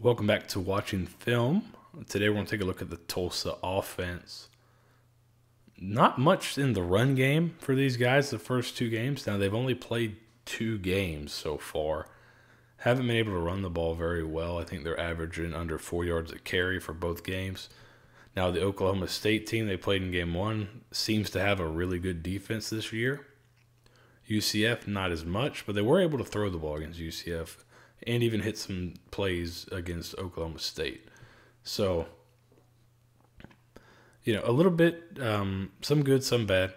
Welcome back to Watching Film. Today we're going to take a look at the Tulsa offense. Not much in the run game for these guys the first two games. Now they've only played 2 games so far. Haven't been able to run the ball very well. I think they're averaging under 4 yards a carry for both games. Now the Oklahoma State team they played in game 1 seems to have a really good defense this year. UCF not as much, but they were able to throw the ball against UCF and even hit some plays against Oklahoma State. So, a little bit, some good, some bad,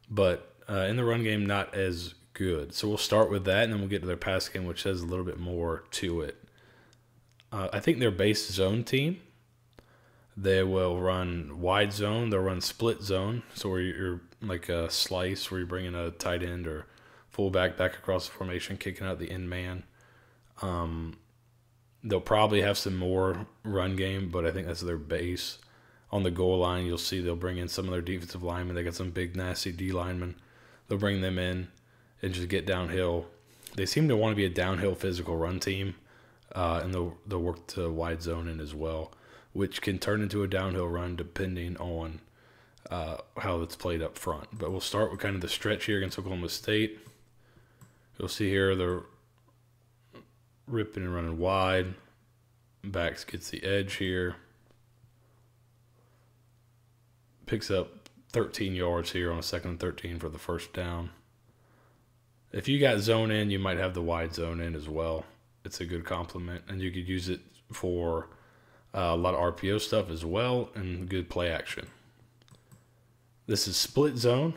but in the run game, not as good. So we'll start with that, and then we'll get to their pass game, which has a little bit more to it. I think they're base zone team. They will run wide zone. They'll run split zone, so where you're like a slice, where you're bringing a tight end or fullback back across the formation, kicking out the end man. They'll probably have some more run game, but I think that's their base. On the goal line, you'll see they'll bring in some of their defensive linemen. They got some big, nasty D linemen. They'll bring them in and just get downhill. They seem to want to be a downhill physical run team, and they'll work the wide zone in as well, which can turn into a downhill run depending on how it's played up front. But we'll start with kind of the stretch here against Oklahoma State. You'll see here they're ripping and running wide. Backs gets the edge here. Picks up 13 yards here on a 2nd and 13 for the first down. If you got zone in, you might have the wide zone in as well. It's a good complement, and you could use it for a lot of RPO stuff as well and good play action. This is split zone,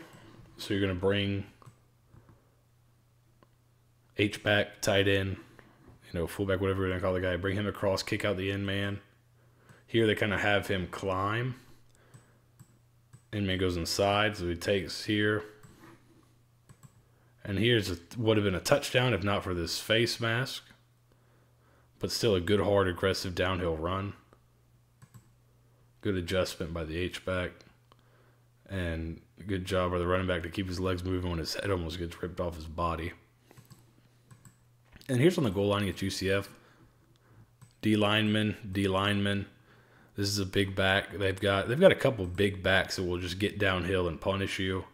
so you're going to bring H-back, tight end, fullback, whatever you're going to call the guy, bring him across, kick out the end man. Here they kind of have him climb. End man goes inside, so he takes here. And would have been a touchdown if not for this face mask. But still a good, hard, aggressive downhill run. Good adjustment by the H-back. And good job by the running back to keep his legs moving when his head almost gets ripped off his body. And here's on the goal line against UCF. D lineman. This is a big back. They've got a couple big backs that will just get downhill and punish you.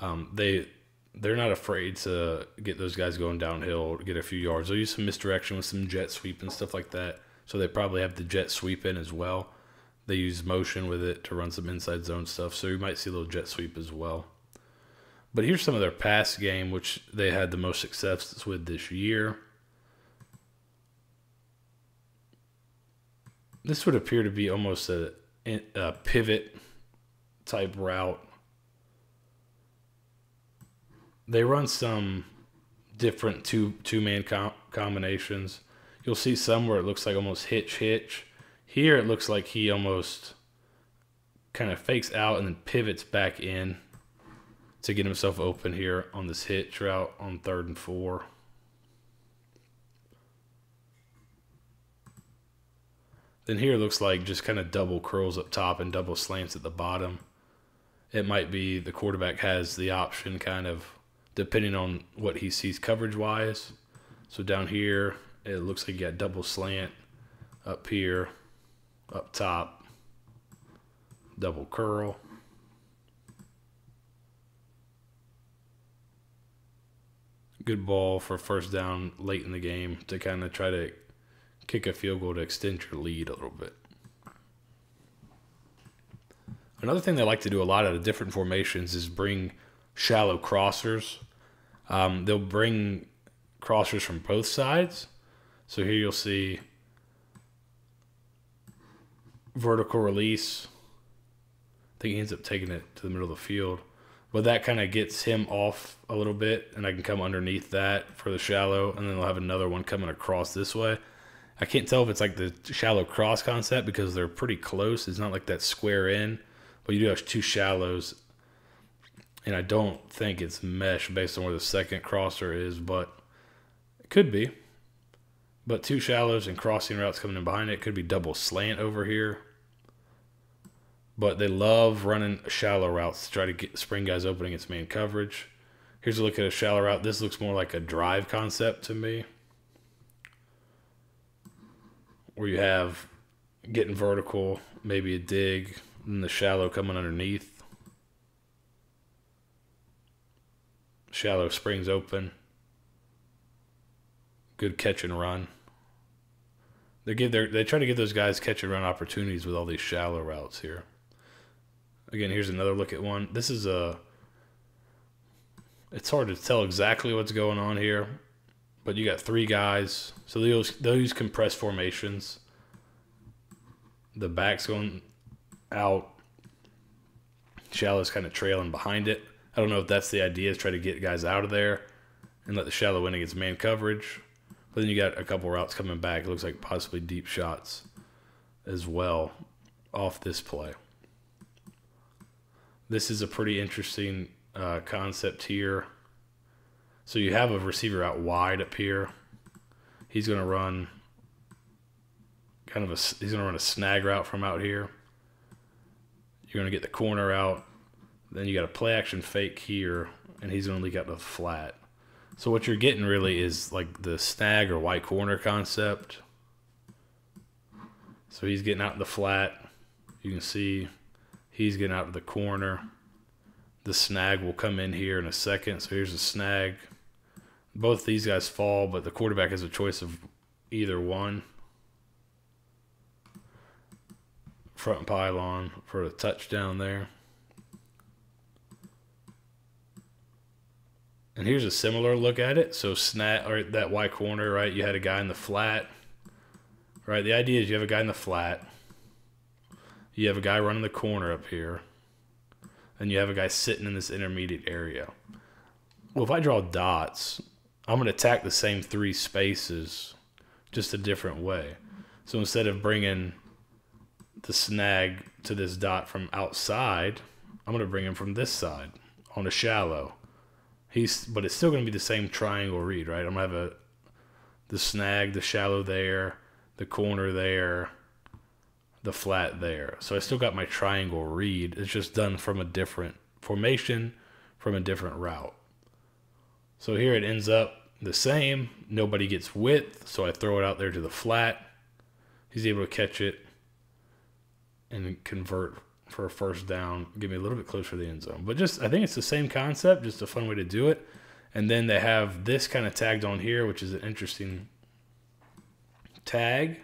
They're not afraid to get those guys going downhill, get a few yards. They'll use some misdirection with some jet sweep and stuff like that. So they probably have the jet sweep in as well. They use motion with it to run some inside zone stuff. So you might see a little jet sweep as well. But here's some of their pass game, which they had the most success with this year. This would appear to be almost a pivot type route. They run some different two-man combinations. You'll see some where it looks like almost hitch. Here it looks like he almost kind of fakes out and then pivots back in to get himself open here on this hitch route on 3rd and 4. Then here it looks like just kind of double curls up top and double slants at the bottom. It might be the quarterback has the option kind of depending on what he sees coverage-wise. So down here, it looks like you got double slant. Up here, up top, double curl. Good ball for first down late in the game to kind of try to kick a field goal to extend your lead a little bit. Another thing they like to do a lot out of different formations is bring shallow crossers. They'll bring crossers from both sides. So here you'll see vertical release. I think he ends up taking it to the middle of the field. But that kind of gets him off a little bit, and I can come underneath that for the shallow, and then they'll have another one coming across this way. I can't tell if it's like the shallow cross concept because they're pretty close. It's not like that square in, but you do have 2 shallows, and I don't think it's mesh based on where the second crosser is, but it could be. But 2 shallows and crossing routes coming in behind it. Could be double slant over here. But they love running shallow routes to try to spring guys open against man coverage. Here's a look at a shallow route. This looks more like a drive concept to me. where you have getting vertical, maybe a dig, and the shallow coming underneath. Shallow springs open. Good catch and run. They try to give those guys catch and run opportunities with all these shallow routes here. Again, here's another look at one. This is it's hard to tell exactly what's going on here, but you got 3 guys. So they'll use compressed formations. The back's going out. Shallow's kind of trailing behind it. I don't know if that's the idea, is try to get guys out of there and let the shallow in against man coverage. But then you got a couple routes coming back. It looks like possibly deep shots as well off this play. This is a pretty interesting concept here. So you have a receiver out wide up here. He's going to run he's going to run a snag route from out here. You're going to get the corner out. Then you got a play action fake here, and he's going to leak out to the flat. So what you're getting really is like the snag or white corner concept. So he's getting out in the flat. You can see he's getting out to the corner. The snag will come in here in a second. So here's the snag. Both these guys fall, but the quarterback has a choice of either one. Front pylon for a touchdown there. And here's a similar look at it. So snap, or that Y corner, right? You had a guy in the flat, right? The idea is you have a guy in the flat. You have a guy running the corner up here. And you have a guy sitting in this intermediate area. Well, if I draw dots, I'm going to attack the same 3 spaces just a different way. So instead of bringing the snag to this dot from outside, I'm going to bring him from this side on a shallow. But it's still going to be the same triangle read, right? I'm going to have the snag, the shallow there, the corner there, the flat there. So I still got my triangle read. It's just done from a different formation, from a different route. So here it ends up the same. Nobody gets width, so I throw it out there to the flat. He's able to catch it and convert for a first down, get me a little bit closer to the end zone. But I think it's the same concept, just a fun way to do it. And then they have this kind of tagged on here, which is an interesting tag.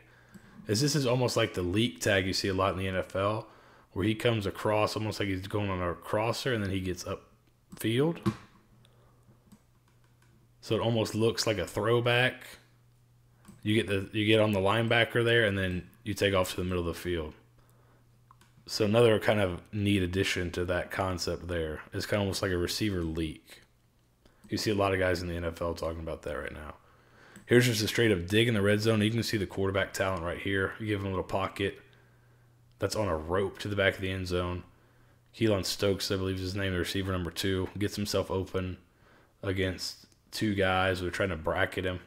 This is almost like the leak tag you see a lot in the NFL, where he comes across almost like he's going on a crosser, and then he gets upfield. So it almost looks like a throwback. You get on the linebacker there, and then you take off to the middle of the field. So another kind of neat addition to that concept there is kind of almost like a receiver leak. You see a lot of guys in the NFL talking about that right now. Here's just a straight up dig in the red zone. You can see the quarterback talent right here. You give him a little pocket that's on a rope to the back of the end zone. Keelan Stokes, I believe is his name, the receiver number 2, gets himself open against 2 guys who are trying to bracket him.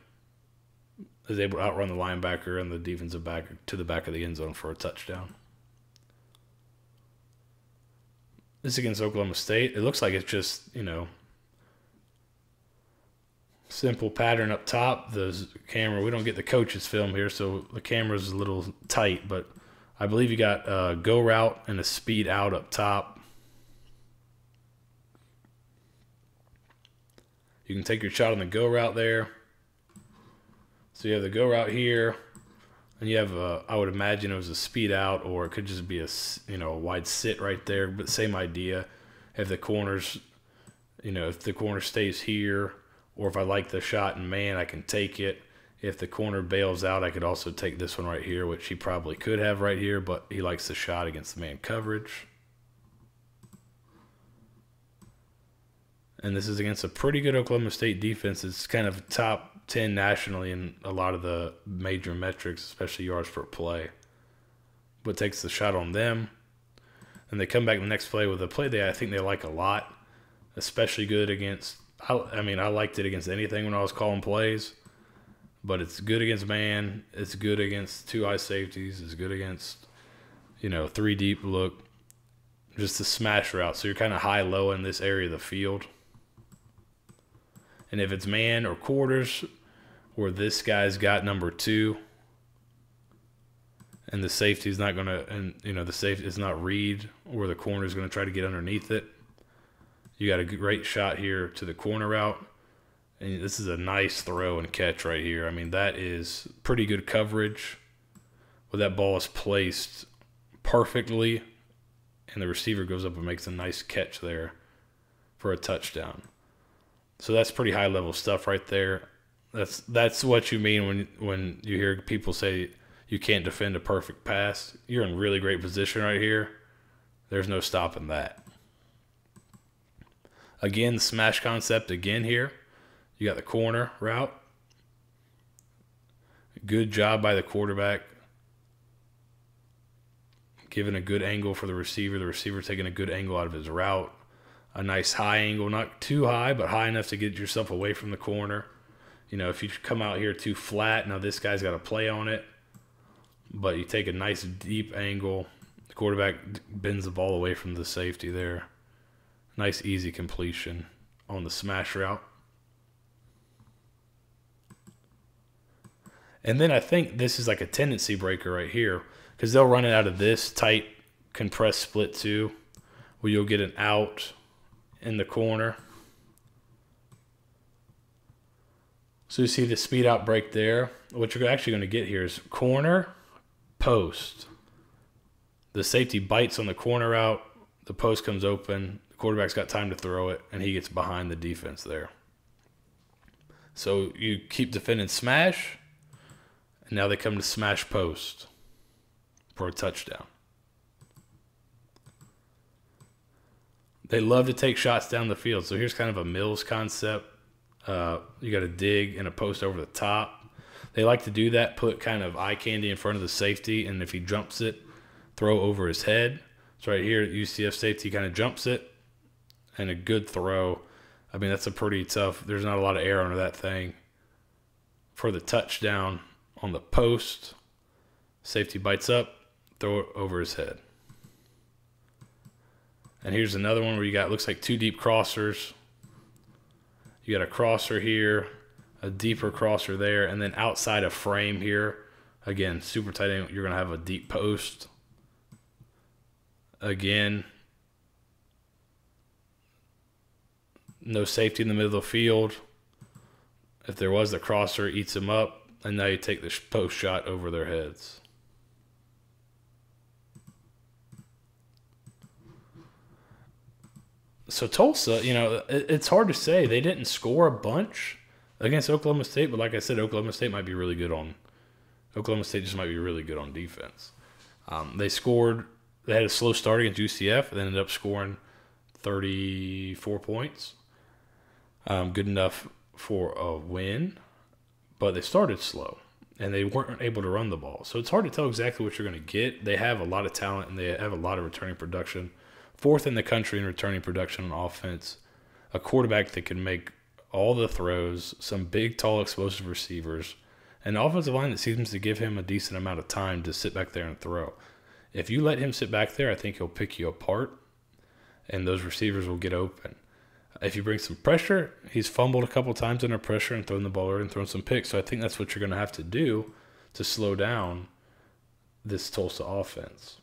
Is able to outrun the linebacker and the defensive back to the back of the end zone for a touchdown. This against Oklahoma State. It looks like it's just, simple pattern up top. The camera, we don't get the coach's film here, so the camera's a little tight, but I believe you got a go route and a speed out up top. You can take your shot on the go route there. So you have the go route here, and you have I would imagine it was a speed out, or it could just be a wide sit right there, but same idea. If the corners, if the corner stays here, or if I like the shot in man, I can take it. If the corner bails out, I could also take this one right here, which he probably could have right here, but he likes the shot against the man coverage. And this is against a pretty good Oklahoma State defense. It's kind of top 10 nationally in a lot of the major metrics, especially yards per play. But takes the shot on them. And they come back the next play with a play I think they like a lot, especially good against – I liked it against anything when I was calling plays. But it's good against man. It's good against 2 high safeties. It's good against, 3 deep look. Just a smash route. So you're kind of high-low in this area of the field. And if it's man or quarters, where this guy's got number 2, and the safety is not going to, and the safety is not read, or the corner is going to try to get underneath it. You got a great shot here to the corner route, and this is a nice throw and catch right here. I mean, that is pretty good coverage, where that ball is placed perfectly, and the receiver goes up and makes a nice catch there for a touchdown. So that's pretty high level stuff right there. That's what you mean when you hear people say you can't defend a perfect pass. You're in really great position right here. There's no stopping that. Again, the smash concept again here. You got the corner route. Good job by the quarterback, giving a good angle for the receiver. The receiver taking a good angle out of his route. A nice high angle, not too high, but high enough to get yourself away from the corner. If you come out here too flat, now this guy's got to play on it. But you take a nice deep angle. The quarterback bends the ball away from the safety there. Nice easy completion on the smash route. And then I think this is like a tendency breaker right here, because they'll run it out of this tight compressed split too, where you'll get an out in the corner. So you see the speed out break there. What you're actually going to get here is corner, post. The safety bites on the corner out. The post comes open. The quarterback's got time to throw it, and he gets behind the defense there. So you keep defending smash, and now they come to smash post for a touchdown. They love to take shots down the field. So here's kind of a Mills concept. You got a dig and a post over the top. They like to do that, put kind of eye candy in front of the safety, and if he jumps it, throw over his head. So right here, UCF safety kind of jumps it, and a good throw. I mean, that's a pretty tough, there's not a lot of air under that thing. For the touchdown on the post, safety bites up, throw it over his head. And here's another one where you got, looks like two deep crossers. You got a crosser here, a deeper crosser there, and then outside a frame here, again, super tight angle, you're going to have a deep post. Again, no safety in the middle of the field. If there was, the crosser eats them up, and now you take the post shot over their heads. So Tulsa, it's hard to say. They didn't score a bunch against Oklahoma State, but like I said, Oklahoma State might be really good on. Oklahoma State just might be really good on defense. They had a slow start against UCF, and ended up scoring 34 points. Good enough for a win, but they started slow, and they weren't able to run the ball. So it's hard to tell exactly what you're going to get. They have a lot of talent, and they have a lot of returning production. Fourth in the country in returning production on offense. A quarterback that can make all the throws, some big, tall, explosive receivers, an offensive line that seems to give him a decent amount of time to sit back there and throw. If you let him sit back there, I think he'll pick you apart, and those receivers will get open. If you bring some pressure, he's fumbled a couple times under pressure and thrown the ball over and thrown some picks. So I think that's what you're going to have to do to slow down this Tulsa offense.